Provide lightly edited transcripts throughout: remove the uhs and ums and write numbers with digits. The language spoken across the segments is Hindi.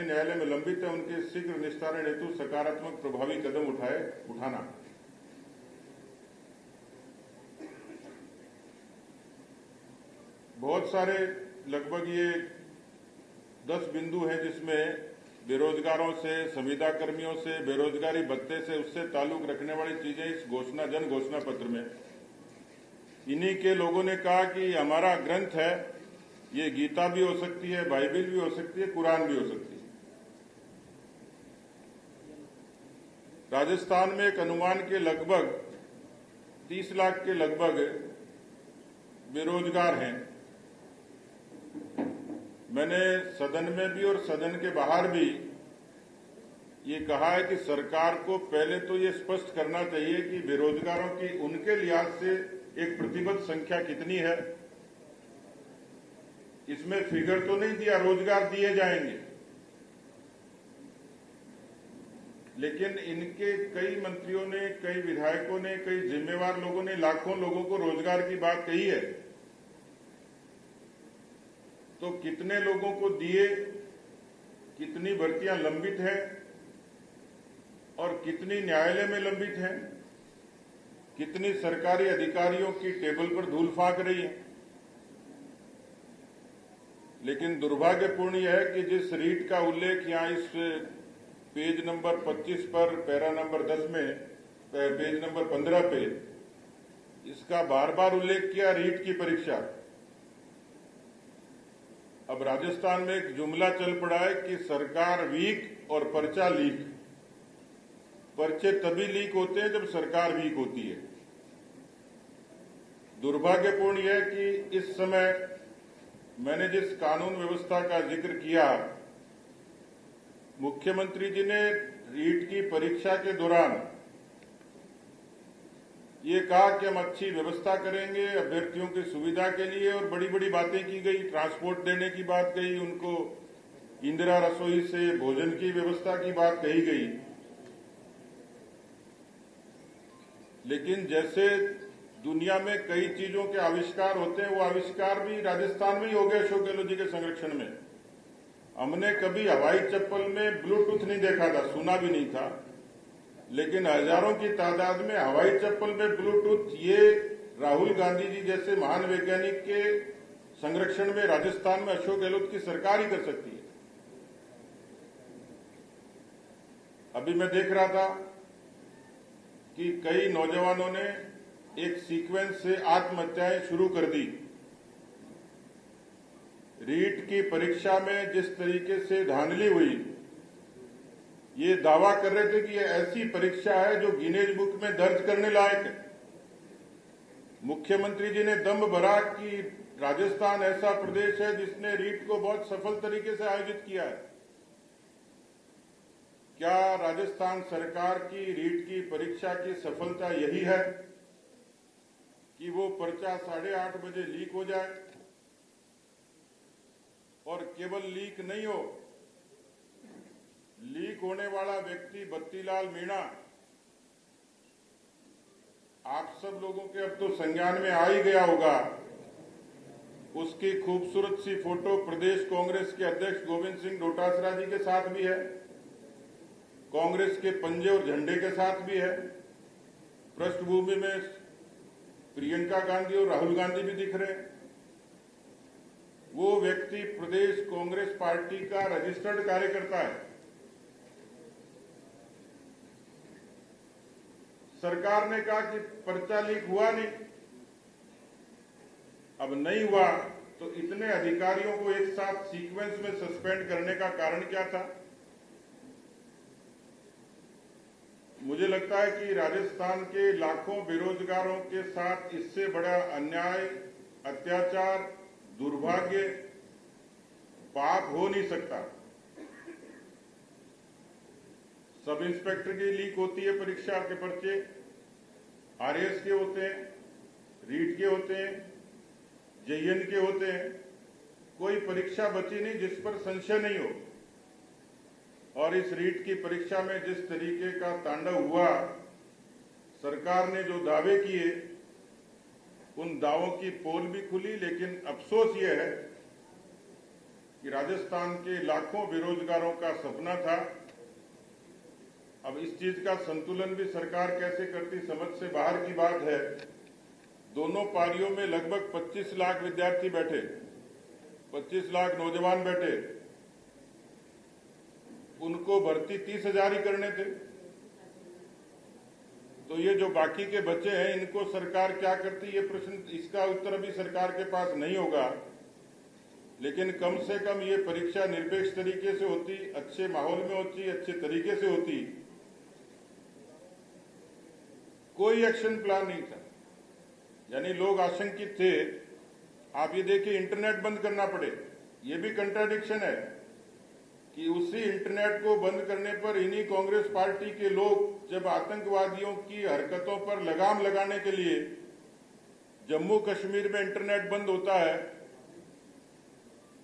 जितने न्यायालय में लंबित है उनके शीघ्र निस्तारण हेतु सकारात्मक प्रभावी कदम उठाना। बहुत सारे लगभग ये 10 बिंदु हैं जिसमें बेरोजगारों से, संविदा कर्मियों से, बेरोजगारी भत्ते से, उससे ताल्लुक रखने वाली चीजें इस जन घोषणा पत्र में। इन्हीं के लोगों ने कहा कि हमारा ग्रंथ है, ये गीता भी हो सकती है, बाइबिल भी हो सकती है, कुरान भी हो सकती है। राजस्थान में एक अनुमान के लगभग 30 लाख के लगभग बेरोजगार हैं। मैंने सदन में भी और सदन के बाहर भी ये कहा है कि सरकार को पहले तो ये स्पष्ट करना चाहिए कि बेरोजगारों की उनके लिहाज से एक प्रतिबद्ध संख्या कितनी है। इसमें फिगर तो नहीं दिया, रोजगार दिए जाएंगे, लेकिन इनके कई मंत्रियों ने, कई विधायकों ने, कई जिम्मेवार लोगों ने लाखों लोगों को रोजगार की बात कही है। तो कितने लोगों को दिए, कितनी भर्तियां लंबित हैं और कितनी न्यायालय में लंबित हैं, कितनी सरकारी अधिकारियों की टेबल पर धूल फाक रही है। लेकिन दुर्भाग्यपूर्ण यह है कि जिस रीट का उल्लेख यहां इस पेज नंबर 25 पर पैरा नंबर 10 में, पेज नंबर 15 पे इसका बार बार उल्लेख किया, रीट की परीक्षा। अब राजस्थान में एक जुमला चल पड़ा है कि सरकार वीक और पर्चा लीक। पर्चे तभी लीक होते हैं जब सरकार वीक होती है। दुर्भाग्यपूर्ण यह है कि इस समय मैंने जिस कानून व्यवस्था का जिक्र किया, मुख्यमंत्री जी ने रीट की परीक्षा के दौरान ये कहा कि हम अच्छी व्यवस्था करेंगे अभ्यर्थियों की सुविधा के लिए, और बड़ी बड़ी बातें की गई। ट्रांसपोर्ट देने की बात कही, उनको इंदिरा रसोई से भोजन की व्यवस्था की बात कही गई। लेकिन जैसे दुनिया में कई चीजों के आविष्कार होते हैं, वो आविष्कार भी राजस्थान में ही हो गए अशोक गहलोत जी के संरक्षण में। हमने कभी हवाई चप्पल में ब्लूटूथ नहीं देखा था, सुना भी नहीं था, लेकिन हजारों की तादाद में हवाई चप्पल में ब्लूटूथ, ये राहुल गांधी जी जैसे महान वैज्ञानिक के संरक्षण में राजस्थान में अशोक गहलोत की सरकार ही कर सकती है। अभी मैं देख रहा था कि कई नौजवानों ने एक सीक्वेंस से आत्महत्याएं शुरू कर दी। रीट की परीक्षा में जिस तरीके से धांधली हुई, ये दावा कर रहे थे कि ये ऐसी परीक्षा है जो गिनीज बुक में दर्ज करने लायक है। मुख्यमंत्री जी ने दम भरा कि राजस्थान ऐसा प्रदेश है जिसने रीट को बहुत सफल तरीके से आयोजित किया है। क्या राजस्थान सरकार की रीट की परीक्षा की सफलता यही है कि वो पर्चा 8:30 बजे लीक हो जाए? और केवल लीक नहीं हो, लीक होने वाला व्यक्ति बत्तीलाल मीणा, आप सब लोगों के अब तो संज्ञान में आ ही गया होगा। उसकी खूबसूरत सी फोटो प्रदेश कांग्रेस के अध्यक्ष गोविंद सिंह डोटासरा जी के साथ भी है, कांग्रेस के पंजे और झंडे के साथ भी है। पृष्ठभूमि में प्रियंका गांधी और राहुल गांधी भी दिख रहे हैं। वो व्यक्ति प्रदेश कांग्रेस पार्टी का रजिस्टर्ड कार्यकर्ता है। सरकार ने कहा कि पर्चा लीक हुआ नहीं। अब नहीं हुआ तो इतने अधिकारियों को एक साथ सीक्वेंस में सस्पेंड करने का कारण क्या था? मुझे लगता है कि राजस्थान के लाखों बेरोजगारों के साथ इससे बड़ा अन्याय, अत्याचार, दुर्भाग्य, पाप हो नहीं सकता। सब इंस्पेक्टर की लीक होती है परीक्षा के पर्चे, आरएएस के होते हैं, रीट के होते हैं, जेईएन के होते हैं। कोई परीक्षा बची नहीं जिस पर संशय नहीं हो। और इस रीट की परीक्षा में जिस तरीके का तांडव हुआ, सरकार ने जो दावे किए उन दावों की पोल भी खुली। लेकिन अफसोस ये है कि राजस्थान के लाखों बेरोजगारों का सपना था। अब इस चीज का संतुलन भी सरकार कैसे करती, समझ से बाहर की बात है। दोनों पारियों में लगभग 25 लाख विद्यार्थी बैठे, 25 लाख नौजवान बैठे, उनको भर्ती 30,000 ही करने थे। तो ये जो बाकी के बच्चे हैं, इनको सरकार क्या करती, ये प्रश्न, इसका उत्तर अभी सरकार के पास नहीं होगा। लेकिन कम से कम ये परीक्षा निरपेक्ष तरीके से होती, अच्छे माहौल में होती, अच्छे तरीके से होती। कोई एक्शन प्लान नहीं था, यानी लोग आशंकित थे। आप ये देखिए, इंटरनेट बंद करना पड़े, ये भी कंट्राडिक्शन है कि उसी इंटरनेट को बंद करने पर इन्हीं कांग्रेस पार्टी के लोग जब आतंकवादियों की हरकतों पर लगाम लगाने के लिए जम्मू कश्मीर में इंटरनेट बंद होता है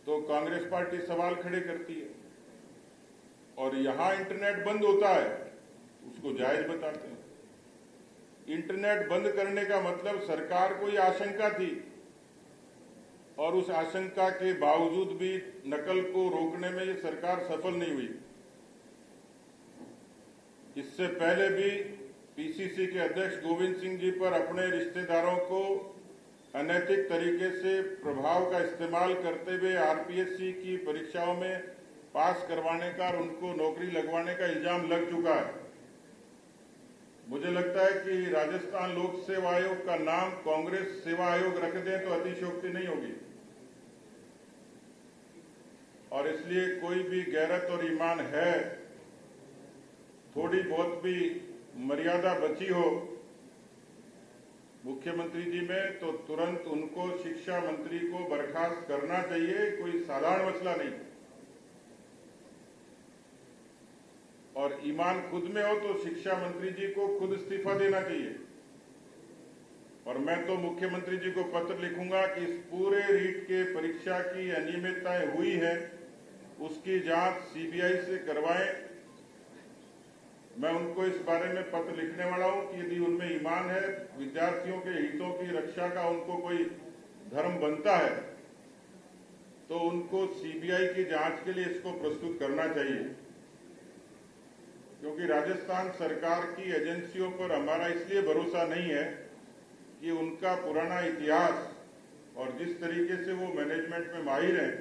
तो कांग्रेस पार्टी सवाल खड़े करती है, और यहां इंटरनेट बंद होता है उसको जायज बताते हैं। इंटरनेट बंद करने का मतलब सरकार को ये आशंका थी, और उस आशंका के बावजूद भी नकल को रोकने में ये सरकार सफल नहीं हुई। इससे पहले भी पीसीसी के अध्यक्ष गोविंद सिंह जी पर अपने रिश्तेदारों को अनैतिक तरीके से प्रभाव का इस्तेमाल करते हुए आरपीएससी की परीक्षाओं में पास करवाने का और उनको नौकरी लगवाने का इल्जाम लग चुका है। मुझे लगता है कि राजस्थान लोक सेवा आयोग का नाम कांग्रेस सेवा आयोग रख दें तो अतिशयोक्ति नहीं होगी, और इसलिए कोई भी गैरत और ईमान है, थोड़ी बहुत भी मर्यादा बची हो मुख्यमंत्री जी में, तो तुरंत उनको शिक्षा मंत्री को बर्खास्त करना चाहिए। कोई साधारण मसला नहीं, और ईमान खुद में हो तो शिक्षा मंत्री जी को खुद इस्तीफा देना चाहिए। और मैं तो मुख्यमंत्री जी को पत्र लिखूंगा कि इस पूरे रीट के परीक्षा की अनियमितताएं हुई है, उसकी जांच सीबीआई से करवाएं। मैं उनको इस बारे में पत्र लिखने वाला हूं कि यदि उनमें ईमान है, विद्यार्थियों के हितों की रक्षा का उनको कोई धर्म बनता है, तो उनको सीबीआई की जांच के लिए इसको प्रस्तुत करना चाहिए। क्योंकि राजस्थान सरकार की एजेंसियों पर हमारा इसलिए भरोसा नहीं है कि उनका पुराना इतिहास और जिस तरीके से वो मैनेजमेंट में माहिर हैं,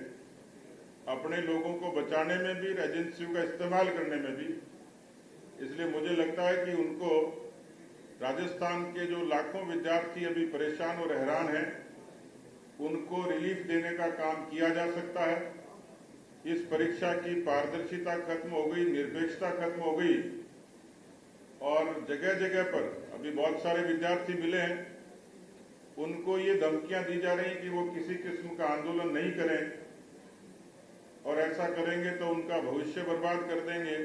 अपने लोगों को बचाने में भी, एजेंसियों का इस्तेमाल करने में भी, इसलिए मुझे लगता है कि उनको, राजस्थान के जो लाखों विद्यार्थी अभी परेशान और हैरान हैं, उनको रिलीफ देने का काम किया जा सकता है। इस परीक्षा की पारदर्शिता खत्म हो गई, निरपेक्षता खत्म हो गई, और जगह जगह पर अभी बहुत सारे विद्यार्थी मिले हैं, उनको ये धमकियां दी जा रही कि वो किसी किस्म का आंदोलन नहीं करें, और ऐसा करेंगे तो उनका भविष्य बर्बाद कर देंगे।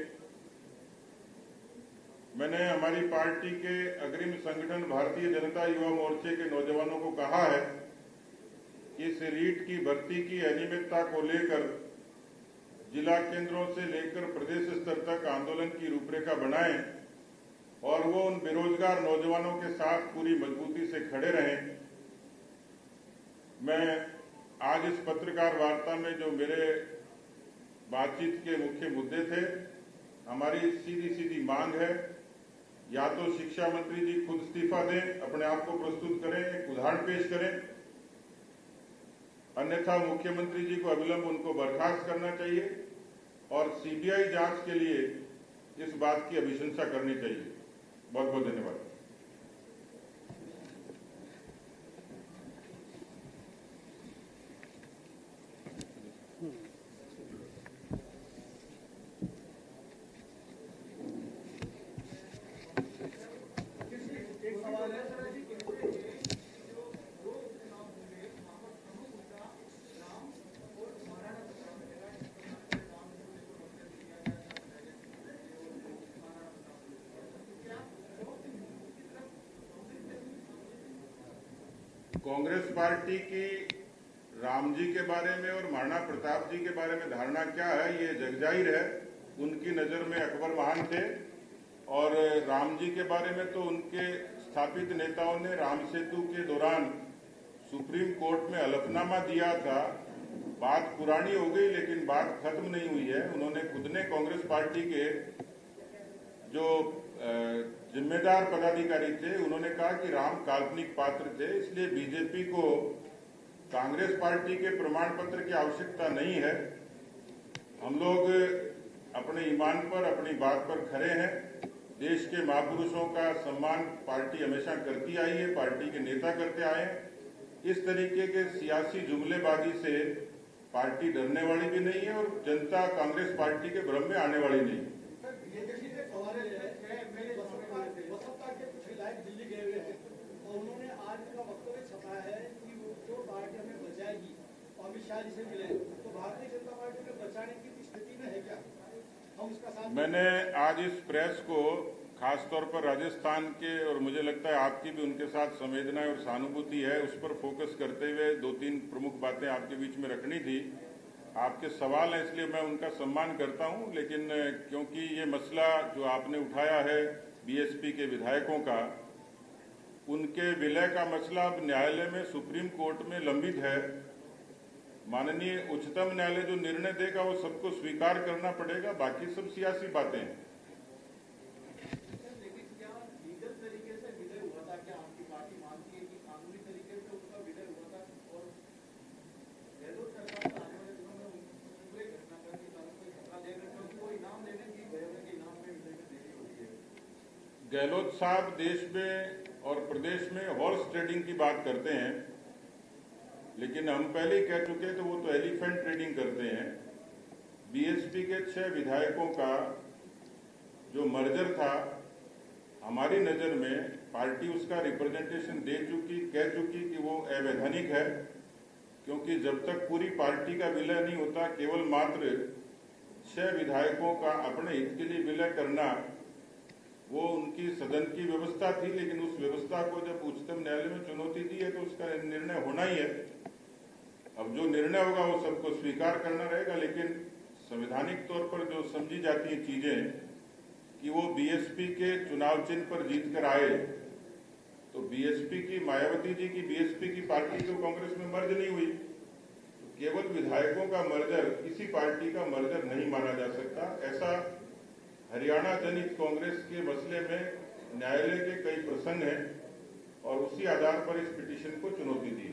मैंने हमारी पार्टी के अग्रिम संगठन भारतीय जनता युवा मोर्चे के नौजवानों को कहा है कि इस रीट की भर्ती की अनियमितता को लेकर जिला केंद्रों से लेकर प्रदेश स्तर तक आंदोलन की रूपरेखा बनाएं, और वो उन बेरोजगार नौजवानों के साथ पूरी मजबूती से खड़े रहें। मैं आज इस पत्रकार वार्ता में जो मेरे बातचीत के मुख्य मुद्दे थे, हमारी सीधी सीधी मांग है, या तो शिक्षा मंत्री जी खुद इस्तीफा दें, अपने आप को प्रस्तुत करें, एक उदाहरण पेश करें, अन्यथा मुख्यमंत्री जी को अविलंब उनको बर्खास्त करना चाहिए, और सीबीआई जांच के लिए इस बात की अभिशंसा करनी चाहिए। बहुत बहुत धन्यवाद। कांग्रेस पार्टी की राम जी के बारे में और महाराणा प्रताप जी के बारे में धारणा क्या है, ये जगजाहिर है। उनकी नजर में अकबर महान थे, और राम जी के बारे में तो उनके स्थापित नेताओं ने राम सेतु के दौरान सुप्रीम कोर्ट में हलफनामा दिया था बात पुरानी हो गई लेकिन बात खत्म नहीं हुई है। उन्होंने खुद ने कांग्रेस पार्टी के जो जिम्मेदार पदाधिकारी थे उन्होंने कहा कि राम काल्पनिक पात्र थे, इसलिए बीजेपी को कांग्रेस पार्टी के प्रमाण पत्र की आवश्यकता नहीं है। हम लोग अपने ईमान पर, अपनी बात पर खड़े हैं। देश के महापुरुषों का सम्मान पार्टी हमेशा करती आई है, पार्टी के नेता करते आए हैं। इस तरीके के सियासी जुमलेबाजी से पार्टी डरने वाली भी नहीं है और जनता कांग्रेस पार्टी के भ्रम में आने वाली नहीं है। दिल्ली गए हुए हैं और उन्होंने आज का वक्तव्य छपाया है कि जो पार्टी हमें बचाएगी अमित शाह जी से मिले, तो भारतीय जनता पार्टी में बचाने की स्थिति में है क्या? हम उसका साथ। मैंने आज इस प्रेस को खासतौर पर राजस्थान के, और मुझे लगता है आपकी भी उनके साथ संवेदना और सहानुभूति है, उस पर फोकस करते हुए 2-3 प्रमुख बातें आपके बीच में रखनी थी। आपके सवाल है इसलिए मैं उनका सम्मान करता हूं, लेकिन क्योंकि ये मसला जो आपने उठाया है बीएसपी के विधायकों का, उनके विलय का मसला अब न्यायालय में, सुप्रीम कोर्ट में लंबित है। माननीय उच्चतम न्यायालय जो निर्णय देगा वो सबको स्वीकार करना पड़ेगा, बाकी सब सियासी बातें हैं। लेकिन क्या लीगल तरीके से विलय हुआ था? क्या आपकी पार्टी मानती है कि कानूनी तरीके से उसका विलय हुआ था? और गहलोत सरकार आने वाले दिनों में पूरे घटनाक्रम की तरफ से खतरा देख रहे, क्योंकि वो इनाम देने की गहलोत के इनाम में विलय में देरी हो रही है। गहलोत साहब देश में और प्रदेश में हॉर्स ट्रेडिंग की बात करते हैं, लेकिन हम पहले ही कह चुके तो वो तो एलिफेंट ट्रेडिंग करते हैं। बीएसपी के 6 विधायकों का जो मर्जर था, हमारी नजर में पार्टी उसका रिप्रेजेंटेशन दे चुकी, कह चुकी कि वो अवैधानिक है, क्योंकि जब तक पूरी पार्टी का विलय नहीं होता, केवल मात्र 6 विधायकों का अपने हित के लिए विलय करना वो उनकी सदन की व्यवस्था थी। लेकिन उस व्यवस्था को जब उच्चतम न्यायालय में चुनौती दी है तो उसका निर्णय होना ही है। अब जो निर्णय होगा वो सबको स्वीकार करना रहेगा, लेकिन संवैधानिक तौर पर जो समझी जाती है चीजें कि वो बीएसपी के चुनाव चिन्ह पर जीत कर आए, तो बीएसपी की, मायावती जी की बीएसपी की पार्टी तो कांग्रेस में मर्ज नहीं हुई, तो केवल विधायकों का मर्जर किसी पार्टी का मर्जर नहीं माना जा सकता। ऐसा हरियाणा जनित कांग्रेस के मसले में न्यायालय के कई प्रसंग हैं और उसी आधार पर इस पिटीशन को चुनौती दी।